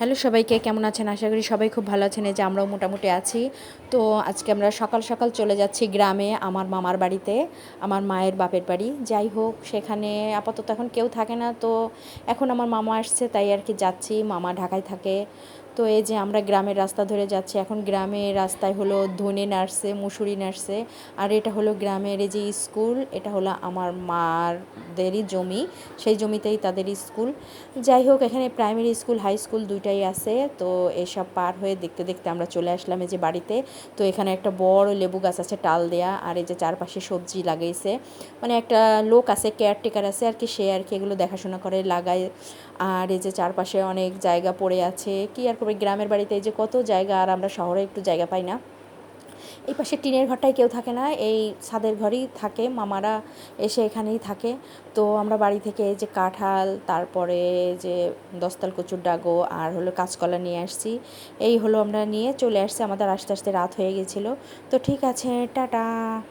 Hello সবাইকে, কেমন আছেন? আশা করি সবাই খুব ভালো আছেন। এই যে আমরাও মোটামুটি আছি। তো আজকে আমরা সকাল সকাল চলে যাচ্ছি গ্রামে, আমার মামার বাড়িতে, আমার মায়ের বাপের বাড়ি। যাই হোক, সেখানে আপাতত এখন কেউ থাকে না, তো এখন আমার মামা আসছে, তাই আর কি যাচ্ছি। মামা ঢাকায় থাকে। তো এই যে আমরা গ্রামের রাস্তা ধরে যাচ্ছি। এখন গ্রামের রাস্তায় হলো ধনে নাড়ছে, মুসুরি নাড়ছে। আর এটা হলো গ্রামের এই যে স্কুল, এটা হলো আমার মাদেরই জমি, সেই জমিতেই তাদের স্কুল। যাই হোক, এখানে প্রাইমারি স্কুল, হাই স্কুল দুইটাই আছে। তো এসব পার হয়ে দেখতে দেখতে আমরা চলে আসলাম এই যে বাড়িতে। তো এখানে একটা বড় লেবু গাছ আছে টাল দেয়া, আর এই যে চারপাশে সবজি লাগাইছে। মানে একটা লোক আছে, কেয়ারটেকার আছে আর কি, সে আর কি এগুলো দেখাশোনা করে, লাগায়। আর এই যে চারপাশে অনেক জায়গা পড়ে আছে, কি আর করবে, গ্রামের বাড়িতে এই যে কত জায়গা, আর আমরা শহরে একটু জায়গা পাই না। এই পাশে টিনের ঘরটায় কেউ থাকে না, এই ছাদের ঘরেই থাকে, মামারা এসে এখানেই থাকে। তো আমরা বাড়ি থেকে এই যে কাঁঠাল, তারপরে যে দস্তাল কচুর ডাগো, আর হলো কাঁচকলা নিয়ে আসছি। এই হলো আমরা নিয়ে চলে আসছি, আমাদের আস্তে আস্তে রাত হয়ে গেছিলো। তো ঠিক আছে, টাটা।